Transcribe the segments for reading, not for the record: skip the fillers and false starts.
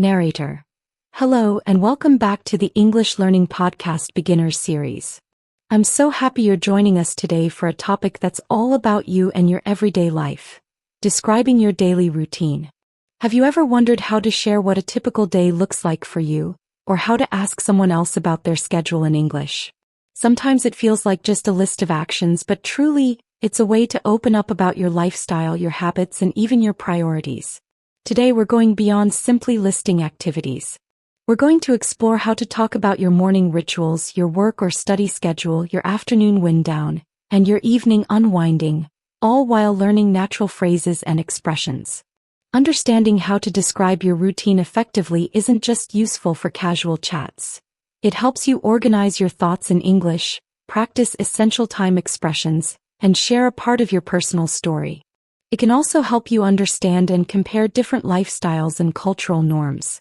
Narrator. Hello and welcome back to the English Learning Podcast Beginners Series. I'm so happy you're joining us today for a topic that's all about you and your everyday life. Describing your daily routine. Have you ever wondered how to share what a typical day looks like for you, or how to ask someone else about their schedule in English? Sometimes it feels like just a list of actions, but truly, it's a way to open up about your lifestyle, your habits, and even your priorities. Today we're going beyond simply listing activities. We're going to explore how to talk about your morning rituals, your work or study schedule, your afternoon wind down, and your evening unwinding, all while learning natural phrases and expressions. Understanding how to describe your routine effectively isn't just useful for casual chats. It helps you organize your thoughts in English, practice essential time expressions, and share a part of your personal story. It can also help you understand and compare different lifestyles and cultural norms.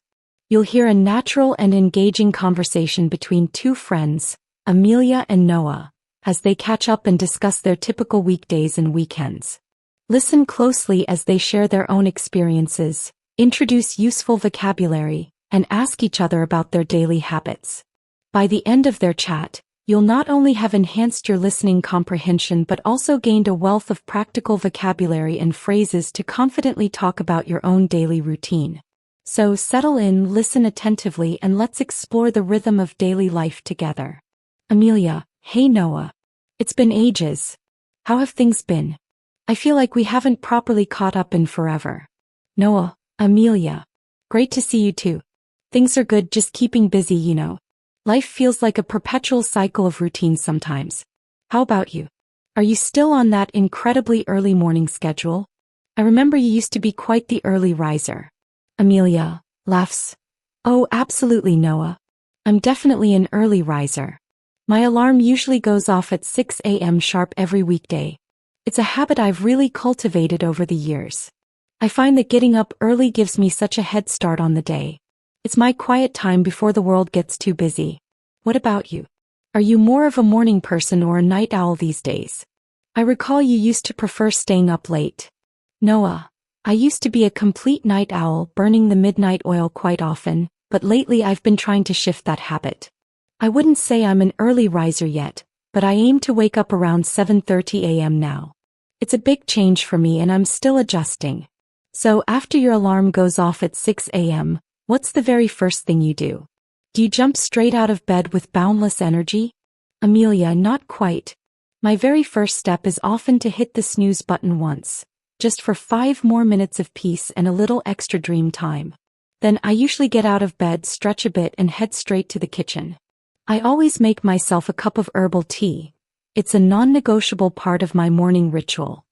You'll hear a natural and engaging conversation between two friends, Amelia and Noah, as they catch up and discuss their typical weekdays and weekends. Listen closely as they share their own experiences, introduce useful vocabulary, and ask each other about their daily habits. By the end of their chat, you'll not only have enhanced your listening comprehension but also gained a wealth of practical vocabulary and phrases to confidently talk about your own daily routine. So settle in, listen attentively, and let's explore the rhythm of daily life together. Amelia: Hey Noah. It's been ages. How have things been? I feel like we haven't properly caught up in forever. Noah: Amelia. Great to see you too. Things are good, just keeping busy, you know. Life feels like a perpetual cycle of routine sometimes. How about you? Are you still on that incredibly early morning schedule? I remember you used to be quite the early riser. Amelia laughs. Oh, absolutely, Noah. I'm definitely an early riser. My alarm usually goes off at 6 a.m. sharp every weekday. It's a habit I've really cultivated over the years. I find that getting up early gives me such a head start on the day. It's my quiet time before the world gets too busy. What about you? Are you more of a morning person or a night owl these days? I recall you used to prefer staying up late. Noah: I used to be a complete night owl, burning the midnight oil quite often, but lately I've been trying to shift that habit. I wouldn't say I'm an early riser yet, but I aim to wake up around 7:30 a.m. now. It's a big change for me and I'm still adjusting. So after your alarm goes off at 6 a.m., what's the very first thing you do? Do you jump straight out of bed with boundless energy? Amelia: Not quite. My very first step is often to hit the snooze button once, just for 5 more minutes of peace and a little extra dream time. Then I usually get out of bed, stretch a bit, and head straight to the kitchen. I always make myself a cup of herbal tea. It's a non-negotiable part of my morning ritual.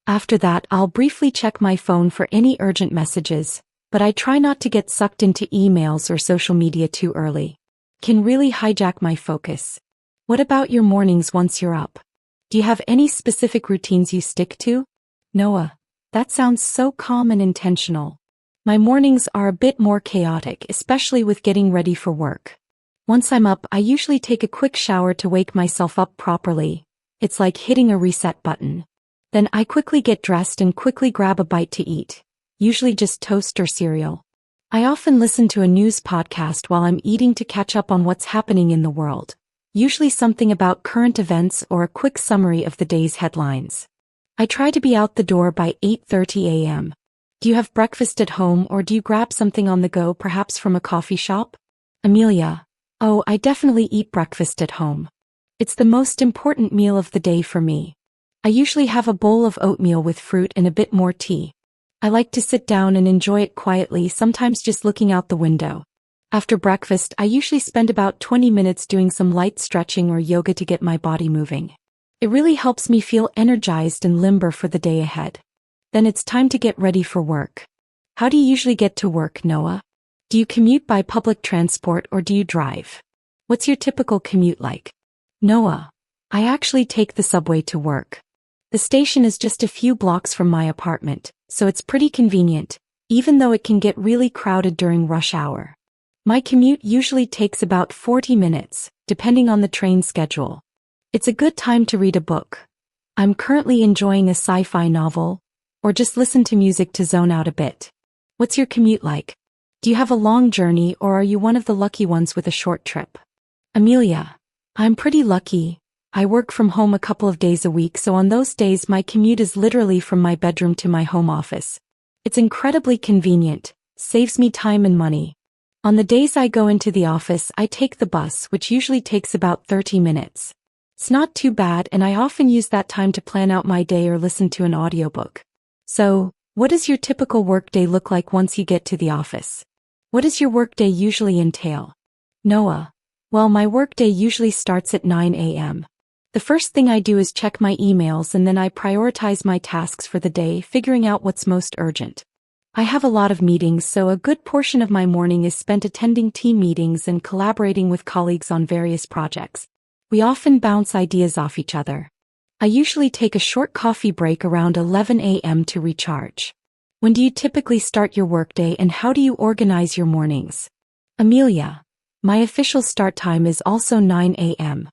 After that, I'll briefly check my phone for any urgent messages, but I try not to get sucked into emails or social media too early. Can really hijack my focus. What about your mornings once you're up? Do you have any specific routines you stick to? Noah: That sounds so calm and intentional. My mornings are a bit more chaotic, especially with getting ready for work. Once I'm up, I usually take a quick shower to wake myself up properly. It's like hitting a reset button. Then I quickly get dressed and quickly grab a bite to eat. Usually just toast or cereal. I often listen to a news podcast while I'm eating to catch up on what's happening in the world. Usually something about current events or a quick summary of the day's headlines. I try to be out the door by 8:30 a.m. Do you have breakfast at home or do you grab something on the go, perhaps from a coffee shop? Amelia: Oh, I definitely eat breakfast at home. It's the most important meal of the day for me. I usually have a bowl of oatmeal with fruit and a bit more tea. I like to sit down and enjoy it quietly, sometimes just looking out the window. After breakfast, I usually spend about 20 minutes doing some light stretching or yoga to get my body moving. It really helps me feel energized and limber for the day ahead. Then it's time to get ready for work. How do you usually get to work, Noah? Do you commute by public transport or do you drive? What's your typical commute like? Noah: I actually take the subway to work. The station is just a few blocks from my apartment, so it's pretty convenient, even though it can get really crowded during rush hour. My commute usually takes about 40 minutes, depending on the train schedule. It's a good time to read a book. I'm currently enjoying a sci-fi novel, or just listen to music to zone out a bit. What's your commute like? Do you have a long journey or are you one of the lucky ones with a short trip? Amelia: I'm pretty lucky. I work from home a couple of days a week, so on those days my commute is literally from my bedroom to my home office. It's incredibly convenient, saves me time and money. On the days I go into the office, I take the bus, which usually takes about 30 minutes. It's not too bad, and I often use that time to plan out my day or listen to an audiobook. So, what does your typical workday look like once you get to the office? What does your workday usually entail? Noah: Well, my workday usually starts at 9 a.m. The first thing I do is check my emails, and then I prioritize my tasks for the day, figuring out what's most urgent. I have a lot of meetings, so a good portion of my morning is spent attending team meetings and collaborating with colleagues on various projects. We often bounce ideas off each other. I usually take a short coffee break around 11 a.m. to recharge. When do you typically start your workday and how do you organize your mornings? Amelia: My official start time is also 9 a.m.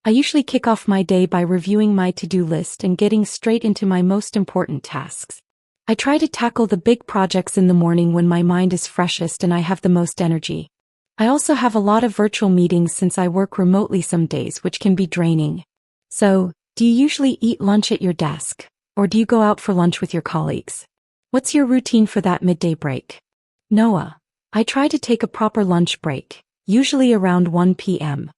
I usually kick off my day by reviewing my to-do list and getting straight into my most important tasks. I try to tackle the big projects in the morning when my mind is freshest and I have the most energy. I also have a lot of virtual meetings since I work remotely some days, which can be draining. So, do you usually eat lunch at your desk, or do you go out for lunch with your colleagues? What's your routine for that midday break? Noah: I try to take a proper lunch break, usually around 1 p.m.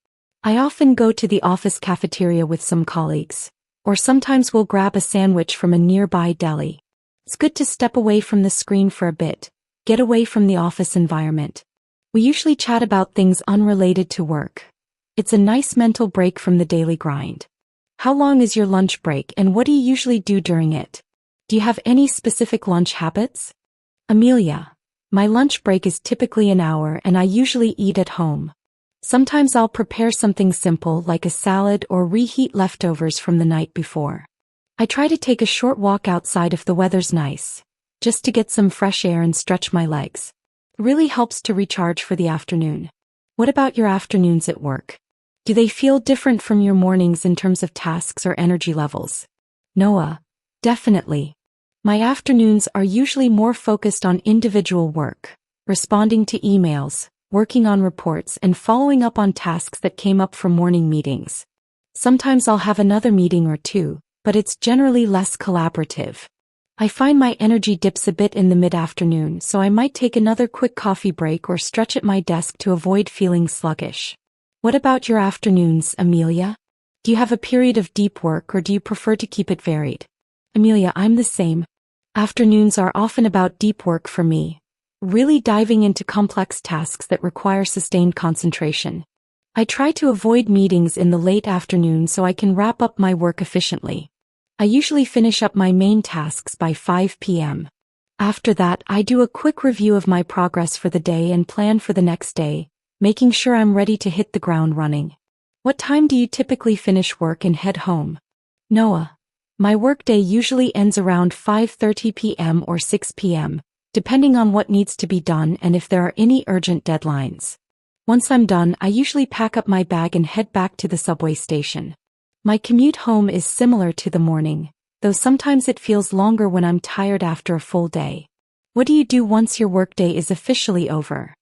I often go to the office cafeteria with some colleagues, or sometimes we'll grab a sandwich from a nearby deli. It's good to step away from the screen for a bit, get away from the office environment. We usually chat about things unrelated to work. It's a nice mental break from the daily grind. How long is your lunch break and what do you usually do during it? Do you have any specific lunch habits? Amelia: My lunch break is typically an hour and I usually eat at home. Sometimes I'll prepare something simple like a salad or reheat leftovers from the night before. I try to take a short walk outside if the weather's nice, just to get some fresh air and stretch my legs. It really helps to recharge for the afternoon. What about your afternoons at work? Do they feel different from your mornings in terms of tasks or energy levels? Noah: Definitely. My afternoons are usually more focused on individual work, responding to emails, working on reports, and following up on tasks that came up from morning meetings. Sometimes I'll have another meeting or two, but it's generally less collaborative. I find my energy dips a bit in the mid-afternoon, so I might take another quick coffee break or stretch at my desk to avoid feeling sluggish. What about your afternoons, Amelia? Do you have a period of deep work or do you prefer to keep it varied? Amelia: I'm the same. Afternoons are often about deep work for me, really diving into complex tasks that require sustained concentration. I try to avoid meetings in the late afternoon so I can wrap up my work efficiently. I usually finish up my main tasks by 5 p.m. After that, I do a quick review of my progress for the day and plan for the next day, making sure I'm ready to hit the ground running. What time do you typically finish work and head home? Noah: My workday usually ends around 5:30 p.m. or 6 p.m., depending on what needs to be done and if there are any urgent deadlines. Once I'm done, I usually pack up my bag and head back to the subway station. My commute home is similar to the morning, though sometimes it feels longer when I'm tired after a full day. What do you do once your workday is officially over?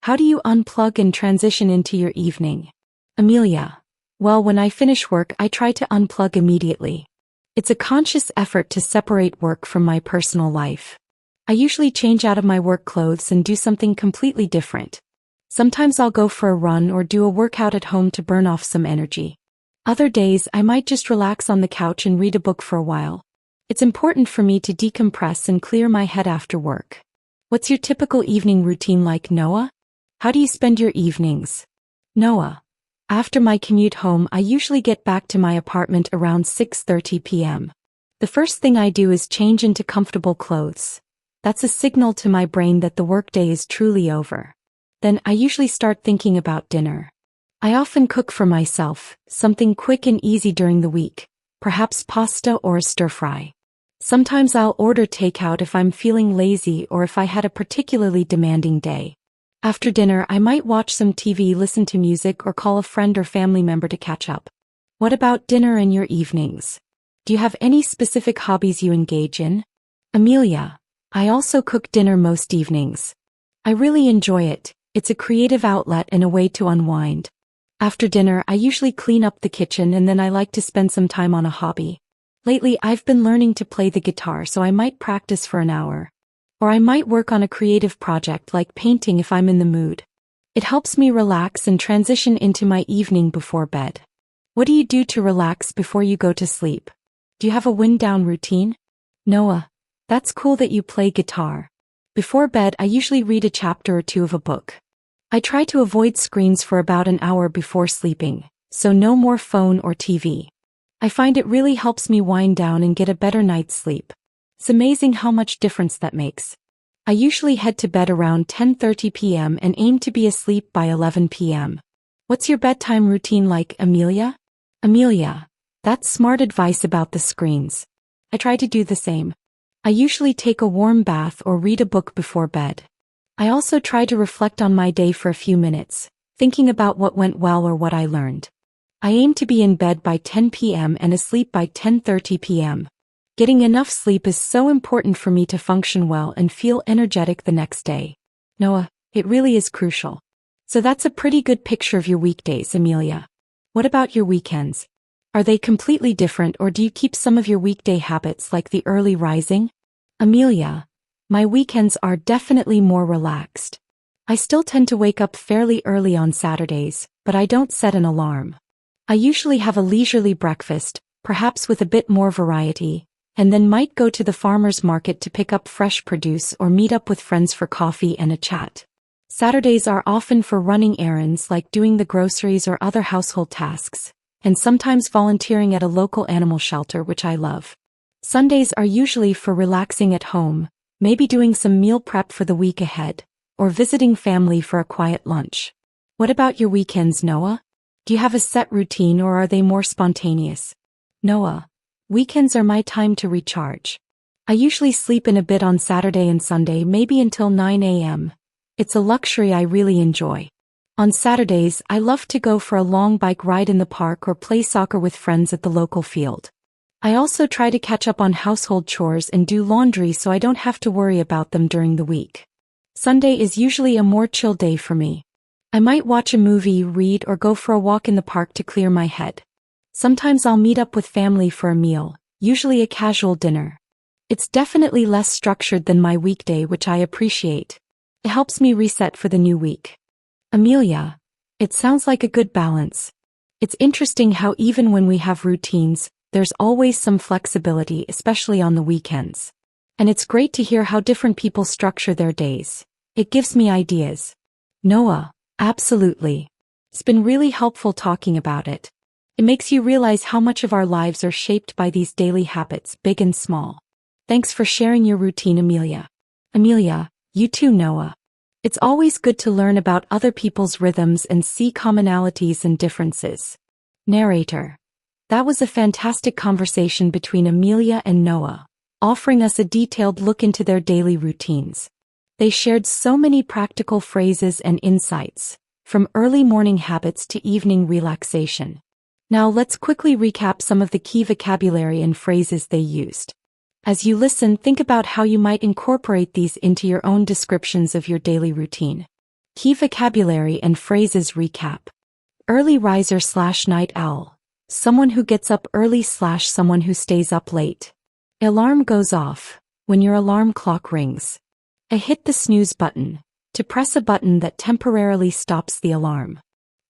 How do you unplug and transition into your evening? Amelia: Well, when I finish work, I try to unplug immediately. It's a conscious effort to separate work from my personal life. I usually change out of my work clothes and do something completely different. Sometimes I'll go for a run or do a workout at home to burn off some energy. Other days, I might just relax on the couch and read a book for a while. It's important for me to decompress and clear my head after work. What's your typical evening routine like, Noah? How do you spend your evenings? Noah: After my commute home, I usually get back to my apartment around 6:30 p.m. The first thing I do is change into comfortable clothes. That's a signal to my brain that the workday is truly over. Then I usually start thinking about dinner. I often cook for myself, something quick and easy during the week, perhaps pasta or a stir-fry. Sometimes I'll order takeout if I'm feeling lazy or if I had a particularly demanding day. After dinner, I might watch some TV, listen to music, or call a friend or family member to catch up. What about dinner and your evenings? Do you have any specific hobbies you engage in? Amelia: I also cook dinner most evenings. I really enjoy it. It's a creative outlet and a way to unwind. After dinner, I usually clean up the kitchen and then I like to spend some time on a hobby. Lately, I've been learning to play the guitar, so I might practice for an hour. Or I might work on a creative project like painting if I'm in the mood. It helps me relax and transition into my evening before bed. What do you do to relax before you go to sleep? Do you have a wind-down routine? Noah, that's cool that you play guitar. Before bed, I usually read a chapter or two of a book. I try to avoid screens for about an hour before sleeping, so no more phone or TV. I find it really helps me wind down and get a better night's sleep. It's amazing how much difference that makes. I usually head to bed around 10:30 p.m. and aim to be asleep by 11 p.m. What's your bedtime routine like, Amelia? Amelia, that's smart advice about the screens. I try to do the same. I usually take a warm bath or read a book before bed. I also try to reflect on my day for a few minutes, thinking about what went well or what I learned. I aim to be in bed by 10 p.m. and asleep by 10:30 p.m. Getting enough sleep is so important for me to function well and feel energetic the next day. Noah, it really is crucial. So that's a pretty good picture of your weekdays, Amelia. What about your weekends? Are they completely different, or do you keep some of your weekday habits like the early rising? Amelia, my weekends are definitely more relaxed. I still tend to wake up fairly early on Saturdays, but I don't set an alarm. I usually have a leisurely breakfast, perhaps with a bit more variety, and then might go to the farmer's market to pick up fresh produce or meet up with friends for coffee and a chat. Saturdays are often for running errands like doing the groceries or other household tasks, and sometimes volunteering at a local animal shelter, which I love. Sundays are usually for relaxing at home, maybe doing some meal prep for the week ahead, or visiting family for a quiet lunch. What about your weekends, Noah? Do you have a set routine or are they more spontaneous? Noah, weekends are my time to recharge. I usually sleep in a bit on Saturday and Sunday, maybe until 9 a.m. It's a luxury I really enjoy. On Saturdays, I love to go for a long bike ride in the park or play soccer with friends at the local field. I also try to catch up on household chores and do laundry so I don't have to worry about them during the week. Sunday is usually a more chill day for me. I might watch a movie, read, or go for a walk in the park to clear my head. Sometimes I'll meet up with family for a meal, usually a casual dinner. It's definitely less structured than my weekday, which I appreciate. It helps me reset for the new week. Amelia, it sounds like a good balance. It's interesting how even when we have routines, there's always some flexibility, especially on the weekends. And it's great to hear how different people structure their days. It gives me ideas. Noah, absolutely. It's been really helpful talking about it. It makes you realize how much of our lives are shaped by these daily habits, big and small. Thanks for sharing your routine, Amelia. Amelia, you too, Noah. It's always good to learn about other people's rhythms and see commonalities and differences. Narrator. That was a fantastic conversation between Amelia and Noah, offering us a detailed look into their daily routines. They shared so many practical phrases and insights, from early morning habits to evening relaxation. Now let's quickly recap some of the key vocabulary and phrases they used. As you listen, think about how you might incorporate these into your own descriptions of your daily routine. Key vocabulary and phrases recap. Early riser/night owl. Someone who gets up early/someone who stays up late. Alarm goes off. When your alarm clock rings. A hit the snooze button. To press a button that temporarily stops the alarm.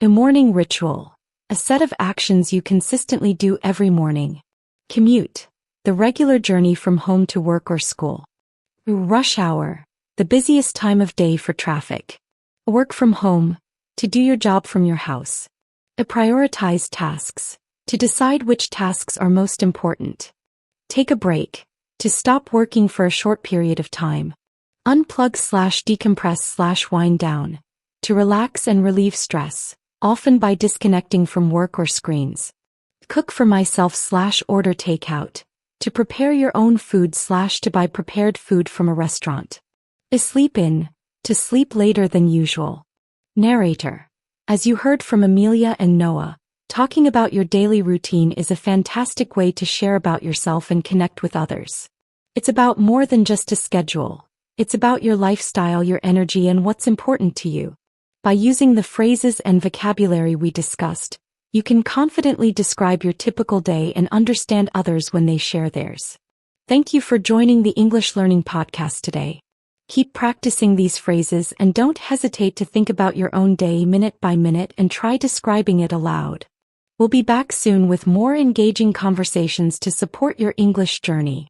A morning ritual. A set of actions you consistently do every morning. Commute. The regular journey from home to work or school. Rush hour. The busiest time of day for traffic. Work from home. To do your job from your house. Prioritize tasks. To decide which tasks are most important. Take a break. To stop working for a short period of time. Unplug/decompress/wind down. To relax and relieve stress, often by disconnecting from work or screens. Cook for myself/order takeout. To prepare your own food/to buy prepared food from a restaurant. Sleep in. To sleep later than usual. Narrator. As you heard from Amelia and Noah, talking about your daily routine is a fantastic way to share about yourself and connect with others. It's about more than just a schedule. It's about your lifestyle, your energy, and what's important to you. By using the phrases and vocabulary we discussed, you can confidently describe your typical day and understand others when they share theirs. Thank you for joining the English Learning Podcast today. Keep practicing these phrases and don't hesitate to think about your own day minute by minute and try describing it aloud. We'll be back soon with more engaging conversations to support your English journey.